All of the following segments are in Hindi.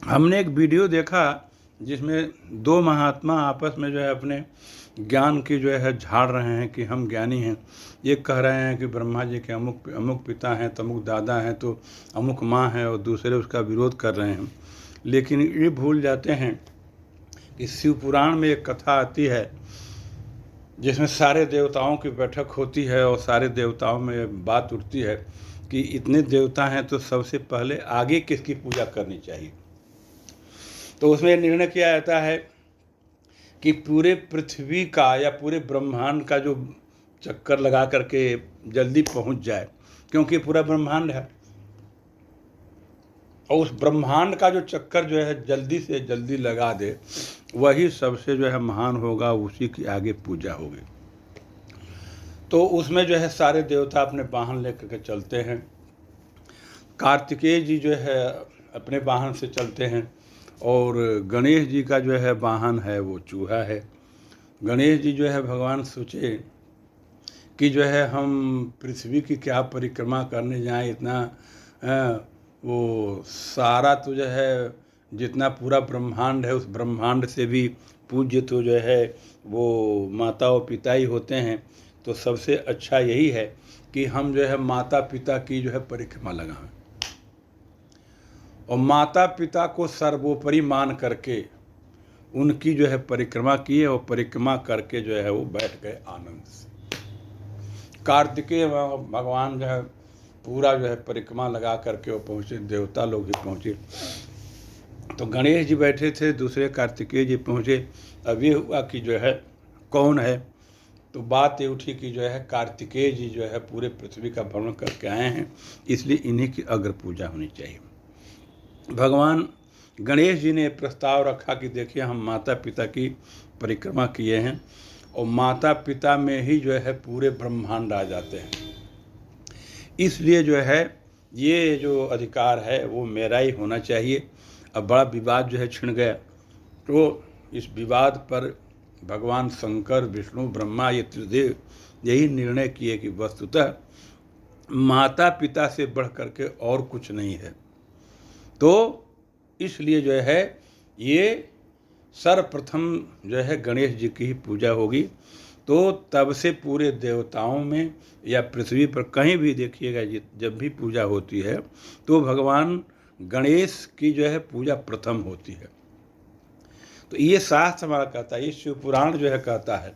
हमने एक वीडियो देखा जिसमें दो महात्मा आपस में जो है अपने ज्ञान की जो है झाड़ रहे हैं कि हम ज्ञानी हैं। एक कह रहे हैं कि ब्रह्मा जी के अमुक अमुक पिता हैं तो अमुक दादा हैं तो अमुक माँ है, और दूसरे उसका विरोध कर रहे हैं। लेकिन ये भूल जाते हैं कि शिव पुराण में एक कथा आती है जिसमें सारे देवताओं की बैठक होती है और सारे देवताओं में बात उठती है कि इतने देवता हैं तो सबसे पहले आगे किसकी पूजा करनी चाहिए। तो उसमें निर्णय किया जाता है कि पूरे पृथ्वी का या पूरे ब्रह्मांड का जो चक्कर लगा करके जल्दी पहुंच जाए, क्योंकि पूरा ब्रह्मांड है, और उस ब्रह्मांड का जो चक्कर जो है जल्दी से जल्दी लगा दे, वही सबसे जो है महान होगा, उसी की आगे पूजा होगी। तो उसमें जो है सारे देवता अपने वाहन लेकर के चलते हैं। कार्तिकेय जी जो है अपने वाहन से चलते हैं, और गणेश जी का जो है वाहन है वो चूहा है। गणेश जी जो है भगवान सोचे कि जो है हम पृथ्वी की क्या परिक्रमा करने जाएं, इतना वो सारा तो जो है जितना पूरा ब्रह्मांड है उस ब्रह्मांड से भी पूज्य तो जो है वो माता और पिता ही होते हैं। तो सबसे अच्छा यही है कि हम जो है माता पिता की जो है परिक्रमा लगाएं, और माता पिता को सर्वोपरि मान करके उनकी जो है परिक्रमा किए, और परिक्रमा करके जो है वो बैठ गए आनंद से। कार्तिकेय भगवान जो है पूरा जो है परिक्रमा लगा करके वो पहुँचे, देवता लोग भी पहुँचे। तो गणेश जी बैठे थे, दूसरे कार्तिकेय जी पहुँचे। अब ये हुआ कि जो है कौन है, तो बात ये उठी कि जो है कार्तिकेय जी जो है पूरे पृथ्वी का भ्रमण करके आए हैं, इसलिए इन्हीं की अग्र पूजा होनी चाहिए। भगवान गणेश जी ने प्रस्ताव रखा कि देखिए हम माता पिता की परिक्रमा किए हैं, और माता पिता में ही जो है पूरे ब्रह्मांड आ जाते हैं, इसलिए जो है ये जो अधिकार है वो मेरा ही होना चाहिए। अब बड़ा विवाद जो है छिड़ गया, तो इस विवाद पर भगवान शंकर, विष्णु, ब्रह्मा, ये त्रिदेव यही निर्णय किए कि वस्तुतः माता पिता से बढ़ करके और कुछ नहीं है। तो इसलिए जो है ये सर्वप्रथम जो है गणेश जी की ही पूजा होगी। तो तब से पूरे देवताओं में या पृथ्वी पर कहीं भी देखिएगा जब भी पूजा होती है तो भगवान गणेश की जो है पूजा प्रथम होती है। तो ये शास्त्र हमारा कहता है, ये शिव पुराण जो है कहता है,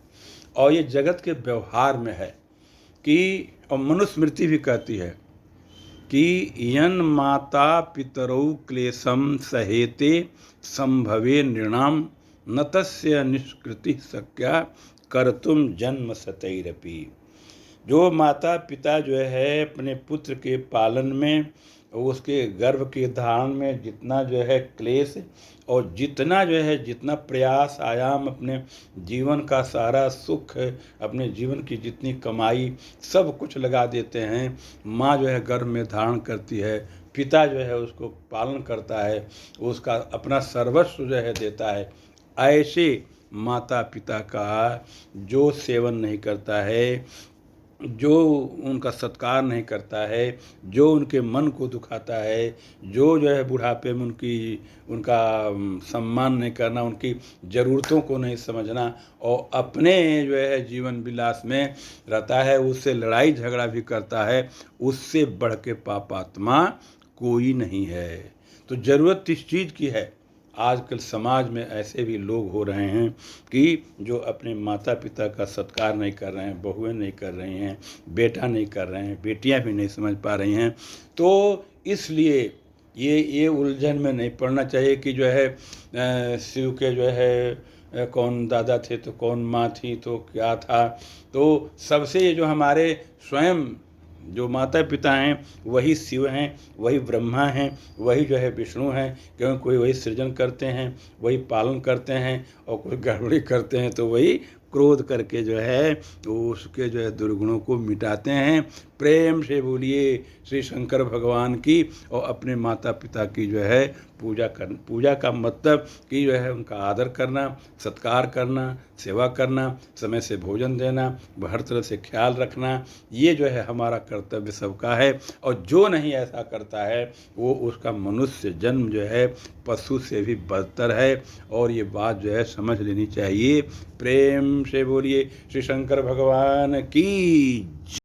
और ये जगत के व्यवहार में है कि, और मनुस्मृति भी कहती है कि यन माता पितरौ क्लेशम सहेते संभवे नृणाम न तस्य निष्कृति शक्या कर्तुम जन्म सतैरपि। जो माता पिता जो है अपने पुत्र के पालन में, उसके गर्भ के धारण में जितना जो है क्लेश और जितना जो है जितना प्रयास आयाम, अपने जीवन का सारा सुख, अपने जीवन की जितनी कमाई सब कुछ लगा देते हैं। माँ जो है गर्भ में धारण करती है, पिता जो है उसको पालन करता है, उसका अपना सर्वस्व जो है देता है। ऐसे माता पिता का जो सेवन नहीं करता है, जो उनका सत्कार नहीं करता है, जो उनके मन को दुखाता है, जो है बुढ़ापे में उनका सम्मान नहीं करना, उनकी ज़रूरतों को नहीं समझना, और अपने जो है जीवन विलास में रहता है, उससे लड़ाई झगड़ा भी करता है, उससे बढ़ के पापात्मा कोई नहीं है। तो ज़रूरत इस चीज़ की है। आजकल समाज में ऐसे भी लोग हो रहे हैं कि जो अपने माता पिता का सत्कार नहीं कर रहे हैं, बहुएं नहीं कर रही हैं, बेटा नहीं कर रहे हैं, बेटियां भी नहीं समझ पा रही हैं। तो इसलिए ये उलझन में नहीं पड़ना चाहिए कि जो है शिव के जो है कौन दादा थे तो कौन माँ थी तो क्या था। तो सबसे ये जो हमारे स्वयं जो माता पिता हैं वही शिव हैं, वही ब्रह्मा हैं, वही जो है विष्णु हैं, क्योंकि कोई वही सृजन करते हैं, वही पालन करते हैं, और कोई गड़बड़ी करते हैं तो वही क्रोध करके जो है वो उसके जो है दुर्गुणों को मिटाते हैं। प्रेम से बोलिए श्री शंकर भगवान की। और अपने माता पिता की जो है पूजा का मतलब कि जो है उनका आदर करना, सत्कार करना, सेवा करना, समय से भोजन देना, हर तरह से ख्याल रखना, ये जो है हमारा कर्तव्य सबका है। और जो नहीं ऐसा करता है वो उसका मनुष्य जन्म जो है पशु से भी बदतर है। और ये बात जो है समझ लेनी चाहिए। प्रेम से बोलिए श्री शंकर भगवान की।